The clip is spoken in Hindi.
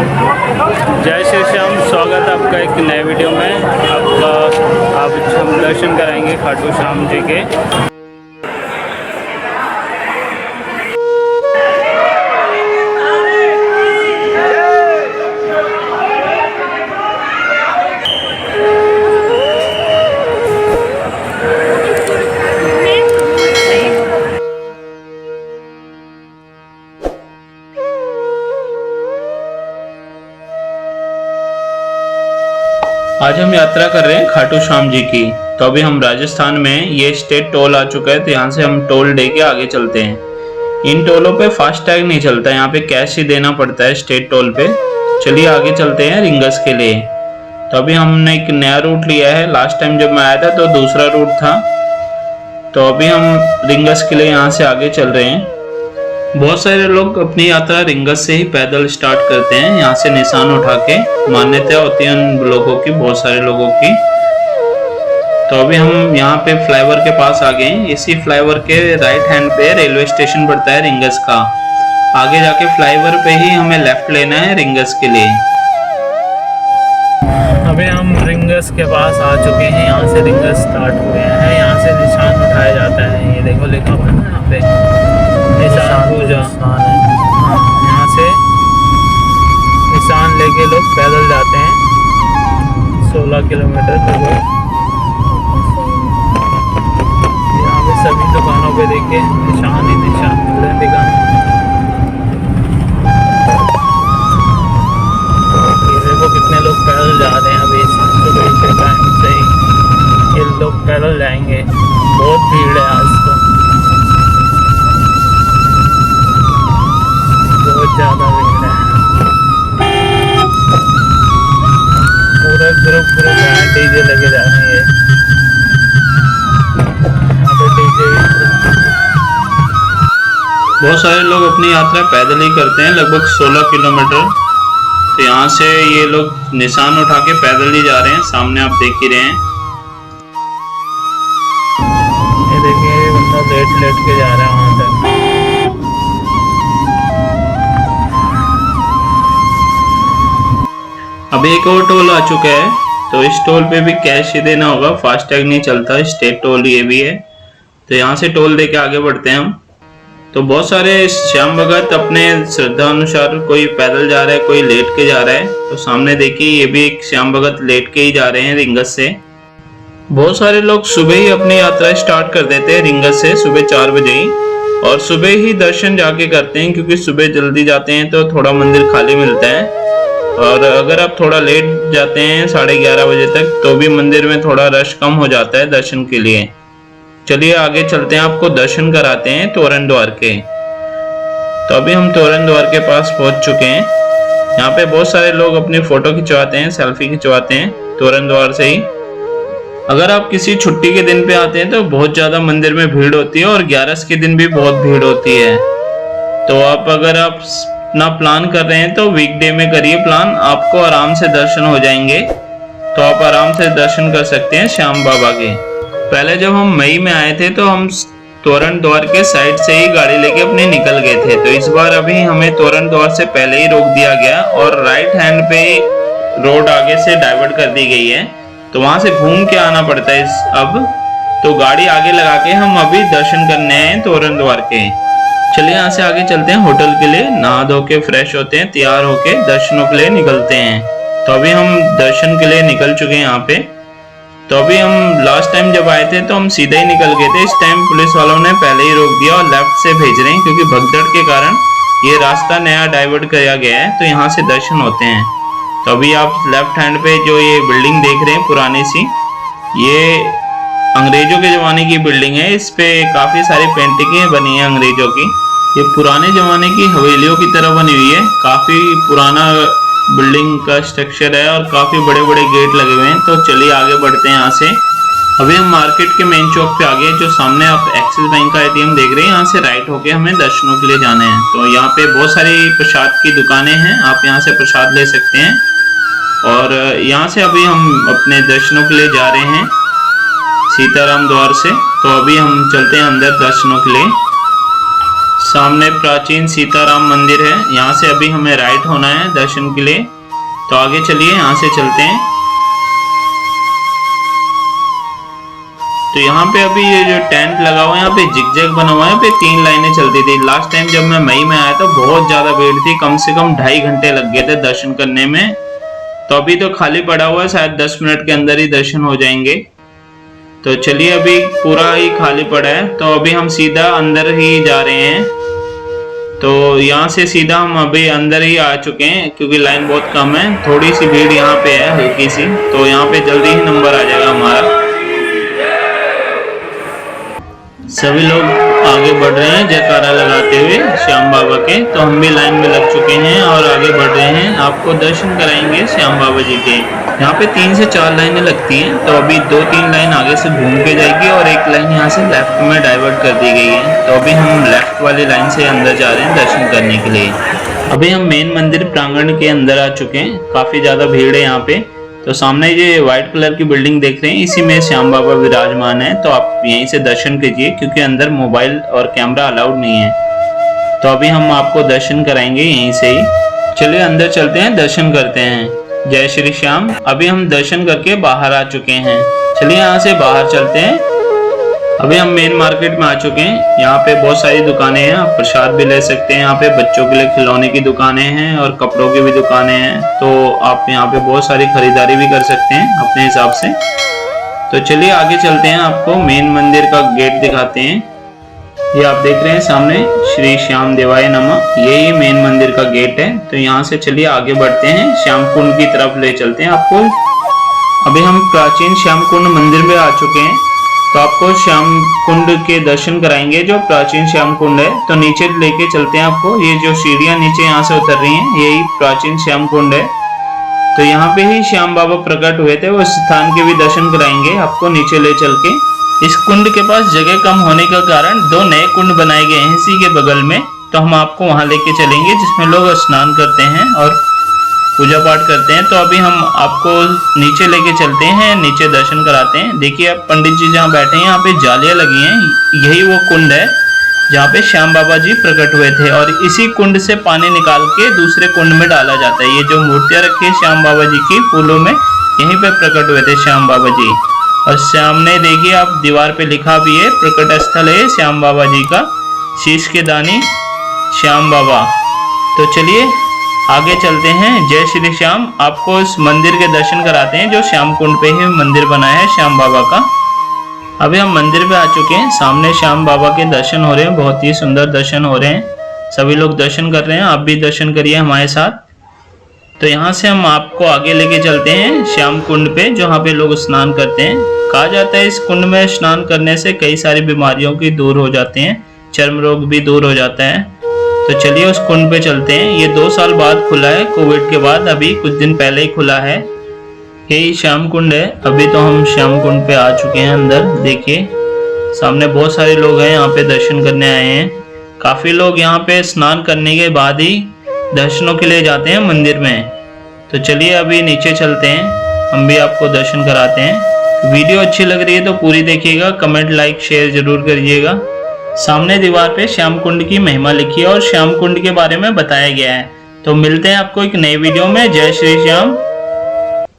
जय श्री श्याम, स्वागत है आपका एक नए वीडियो में। आप हम दर्शन कराएंगे खाटू श्याम जी के। आज हम यात्रा कर रहे हैं खाटू श्याम जी की। तो अभी हम राजस्थान में, ये स्टेट टोल आ चुका है, तो यहाँ से हम टोल दे के आगे चलते हैं। इन टोलों पे फास्टैग नहीं चलता, यहाँ पे कैश ही देना पड़ता है स्टेट टोल पे। चलिए आगे चलते हैं रिंगस के लिए। तो अभी हमने एक नया रूट लिया है। लास्ट टाइम जब मैं आया था तो दूसरा रूट था। तो अभी हम रिंगस के लिए यहाँ से आगे चल रहे हैं। बहुत सारे लोग अपनी यात्रा रिंगस से ही पैदल स्टार्ट करते हैं, यहाँ से निशान उठा के। मान्यता होती है उन लोगों की, बहुत सारे लोगों की। तो अभी हम यहाँ पे फ्लाईओवर के पास आ गए हैं। इसी फ्लाईओवर के राइट हैंड पे रेलवे स्टेशन पड़ता है रिंगस का। आगे जाके फ्लाईओवर पे ही हमें लेफ्ट लेना है रिंगस के लिए। अभी हम रिंगस के पास आ चुके हैं। यहाँ से रिंगस स्टार्ट हुए हैं, यहाँ से निशान उठाया जाता है। ये देखो लिखा हुआ है यहाँ पे निशान पूजा। यहाँ से निशान लेके लोग पैदल जाते हैं 16 किलोमीटर तक। यहाँ पे सभी दुकानों पे देखिए निशान ही निशान मिल रहे हैं। ये देखो कितने लोग पैदल जा रहे हैं। अभी सुबह के टाइम से ही ये लोग पैदल जाएंगे। बहुत भीड़ है आज तो, बहुत ज़्यादा भीड़ है। पूरा ग्रुप डीजे लेके जा रहे हैं। यहाँ पे डीजे, बहुत सारे लोग अपनी यात्रा पैदल ही करते हैं, लगभग 16 किलोमीटर। तो यहाँ से ये लोग निशान उठा के पैदल ही जा रहे हैं। सामने आप देख ही रहे हैं। ये देखिए ये बंदा लेट के जा रहा है वहाँ तक। अब एक और टोल आ चुका है, तो इस टोल पे भी कैश ही देना होगा, फास्टैग नहीं चलता। स्टेट टोल ये भी है। तो यहाँ से टोल दे के आगे बढ़ते हैं हम। तो बहुत सारे श्याम भगत अपने श्रद्धा अनुसार, कोई पैदल जा रहा है, कोई लेट के जा रहा है। तो सामने देखिए ये भी एक श्याम भगत लेट के ही जा रहे हैं रिंगस से। बहुत सारे लोग सुबह ही अपनी यात्रा स्टार्ट कर देते हैं रिंगस से, सुबह 4 बजे ही। और सुबह ही दर्शन जाके करते हैं, क्योंकि सुबह जल्दी जाते हैं तो थोड़ा मंदिर खाली मिलता है। और अगर आप थोड़ा लेट जाते हैं 11:30 बजे तक, तो भी मंदिर में थोड़ा रश कम हो जाता है दर्शन के लिए। चलिए आगे चलते हैं, आपको दर्शन कराते हैं तोरण द्वार के। तो अभी हम तोरण द्वार के पास पहुंच चुके हैं। यहाँ पे बहुत सारे लोग अपनी फोटो खिंचवाते हैं, सेल्फी खिंचवाते हैं तोरण द्वार से ही। अगर आप किसी छुट्टी के दिन पे आते हैं तो बहुत ज्यादा मंदिर में भीड़ होती है, और 11 के दिन भी बहुत भीड़ होती है। तो अगर आप अपना प्लान कर रहे हैं तो वीकडे में करिए प्लान, आपको आराम से दर्शन हो जाएंगे। तो आप आराम से दर्शन कर सकते हैं श्याम बाबा के। पहले जब हम मई में आए थे तो हम तोरण द्वार के साइड से ही गाड़ी लेके अपने निकल गए थे। तो इस बार अभी हमें तोरण द्वार से पहले ही रोक दिया गया, और राइट हैंड पे रोड आगे से डाइवर्ट कर दी गई है। तो वहां से घूम के आना पड़ता है अब। तो गाड़ी आगे लगा के हम अभी दर्शन करने हैं तोरण द्वार के। चलिए यहाँ से आगे चलते हैं होटल के लिए। नहा धो के फ्रेश होते हैं, तैयार होके दर्शनों के लिए निकलते हैं। तो अभी हम दर्शन के लिए निकल चुके हैं यहाँ पे। तो अभी हम लास्ट टाइम जब आए थे तो हम सीधे ही निकल गए थे। इस टाइम पुलिस वालों ने पहले ही रोक दिया और लेफ्ट से भेज रहे हैं, क्योंकि भगदड़ के कारण ये रास्ता नया डाइवर्ट किया गया है। तो यहाँ से दर्शन होते हैं। तो अभी आप लेफ्ट हैंड पे जो ये बिल्डिंग देख रहे हैं पुरानी सी, ये अंग्रेजों के जमाने की बिल्डिंग है। इस पे काफी सारी पेंटिंगें बनी है अंग्रेजों की। ये पुराने जमाने की हवेलियों की तरह बनी हुई है। काफी पुराना बिल्डिंग का स्ट्रक्चर है और काफी बड़े बड़े गेट लगे हुए हैं। तो चलिए आगे बढ़ते हैं यहाँ से। अभी हम मार्केट के मेन चौक पे आ गए। जो सामने आप एक्सिस बैंक का एटीएम देख रहे हैं, यहाँ से राइट होके हमें दर्शनों के लिए जाना है। तो यहाँ पे बहुत सारी प्रसाद की दुकानें हैं, आप यहाँ से प्रसाद ले सकते हैं। और यहाँ से अभी हम अपने दर्शनों के लिए जा रहे हैं सीताराम द्वार से। तो अभी हम चलते हैं अंदर दर्शनों के लिए। सामने प्राचीन सीताराम मंदिर है। यहाँ से अभी हमें राइट होना है दर्शन के लिए, तो आगे चलिए यहाँ से चलते हैं। तो यहाँ पे अभी ये जो टेंट लगा हुआ है, यहाँ पे जिगजैग बना हुआ है, यहाँ पे 3 लाइनें चलती थी। लास्ट टाइम जब मैं मई में आया था बहुत ज्यादा भीड़ थी, कम से कम 2.5 घंटे लग गए थे दर्शन करने में। तो अभी तो खाली पड़ा हुआ है, शायद 10 मिनट के अंदर ही दर्शन हो जाएंगे। तो चलिए अभी पूरा ही खाली पड़ा है, तो अभी हम सीधा अंदर ही जा रहे हैं। तो यहाँ से सीधा हम अभी अंदर ही आ चुके हैं, क्योंकि लाइन बहुत कम है, थोड़ी सी भीड़ यहाँ पे है हल्की सी, तो यहाँ पे जल्दी ही नंबर आ जाएगा हमारा। सभी लोग आगे बढ़ रहे हैं जयकारा लगाते हुए श्याम बाबा के। तो हम भी लाइन में लग चुके हैं और आगे बढ़ रहे हैं, आपको दर्शन कराएंगे श्याम बाबा जी के। यहाँ पे 3 से 4 लाइनें लगती हैं, तो अभी 2-3 लाइन आगे से घूम के जाएगी और एक लाइन यहाँ से लेफ्ट में डाइवर्ट कर दी गई है। तो अभी हम लेफ्ट वाली लाइन से अंदर जा रहे हैं दर्शन करने के लिए। अभी हम मेन मंदिर प्रांगण के अंदर आ चुके हैं, काफी ज्यादा भीड़ है यहाँ पे। तो सामने ये व्हाइट कलर की बिल्डिंग देख रहे हैं, इसी में श्याम बाबा विराजमान है। तो आप यहीं से दर्शन कीजिए, क्योंकि अंदर मोबाइल और कैमरा अलाउड नहीं है। तो अभी हम आपको दर्शन कराएंगे यहीं से ही। चलिए अंदर चलते हैं, दर्शन करते हैं। जय श्री श्याम। अभी हम दर्शन करके बाहर आ चुके हैं, चलिए यहाँ से बाहर चलते हैं। अभी हम मेन मार्केट में आ चुके हैं। यहाँ पे बहुत सारी दुकानें हैं, आप प्रसाद भी ले सकते हैं। यहाँ पे बच्चों के लिए खिलौने की दुकानें हैं और कपड़ों की भी दुकानें हैं, तो आप यहाँ पे बहुत सारी खरीदारी भी कर सकते हैं अपने हिसाब से। तो चलिए आगे चलते हैं, आपको मेन मंदिर का गेट दिखाते हैं। ये आप देख रहे हैं सामने श्री श्याम देवाय नमः, यही मेन मंदिर का गेट है। तो यहाँ से चलिए आगे बढ़ते हैं, श्याम कुंड की तरफ ले चलते हैं आपको। अभी हम प्राचीन श्याम कुंड मंदिर में आ चुके हैं, तो आपको श्याम कुंड के दर्शन कराएंगे, जो प्राचीन श्याम कुंड है। तो नीचे लेके चलते हैं आपको, ये जो सीढ़ियां नीचे यहाँ से उतर रही हैं, यही प्राचीन श्याम कुंड है। तो यहाँ पे ही श्याम बाबा प्रकट हुए थे, उस स्थान के भी दर्शन कराएंगे आपको नीचे ले चल के। इस कुंड के पास जगह कम होने का कारण 2 नए कुंड बनाए गए हैं इसी के बगल में, तो हम आपको वहां लेके चलेंगे, जिसमें लोग स्नान करते हैं और पूजा पाठ करते हैं। तो अभी हम आपको नीचे लेके चलते हैं, नीचे दर्शन कराते हैं। देखिए अब पंडित जी जहाँ बैठे हैं, यहाँ पे जालियां लगी हैं, यही वो कुंड है जहाँ पे श्याम बाबा जी प्रकट हुए थे। और इसी कुंड से पानी निकाल के दूसरे कुंड में डाला जाता है। ये जो मूर्तियां रखी है श्याम बाबा जी की फूलों में, यहीं पे प्रकट हुए थे श्याम बाबा जी। और सामने देखिए आप दीवार पे लिखा भी है, प्रकट स्थल है श्याम बाबा जी का, शीश के दानी श्याम बाबा। तो चलिए आगे चलते हैं। जय श्री श्याम। आपको इस मंदिर के दर्शन कराते हैं, जो श्याम कुंड पे ही मंदिर बना है श्याम बाबा का। अभी हम मंदिर पे आ चुके हैं, सामने श्याम बाबा के दर्शन हो रहे हैं, बहुत ही सुंदर दर्शन हो रहे हैं। सभी लोग दर्शन कर रहे हैं, आप भी दर्शन करिए हमारे साथ। तो यहाँ से हम आपको आगे लेके चलते हैं श्याम कुंड पे, जहाँ पे लोग स्नान करते हैं। कहा जाता है इस कुंड में स्नान करने से कई सारी बीमारियों की दूर हो जाते हैं, चर्म रोग भी दूर हो जाता है। तो चलिए उस कुंड पे चलते हैं। ये 2 साल बाद खुला है, कोविड के बाद, अभी कुछ दिन पहले ही खुला है। यही श्याम कुंड है। अभी तो हम श्याम कुंड पे आ चुके हैं अंदर। देखिए सामने बहुत सारे लोग हैं, यहाँ पे दर्शन करने आए हैं। काफी लोग यहाँ पे स्नान करने के बाद ही दर्शनों के लिए जाते हैं मंदिर में। तो चलिए अभी नीचे चलते हैं, हम भी आपको दर्शन कराते हैं। वीडियो अच्छी लग रही है तो पूरी देखिएगा, कमेंट लाइक शेयर जरूर करिएगा। सामने दीवार पे श्याम कुंड की महिमा लिखी है और श्याम कुंड के बारे में बताया गया है। तो मिलते हैं आपको एक नई वीडियो में। जय श्री श्याम।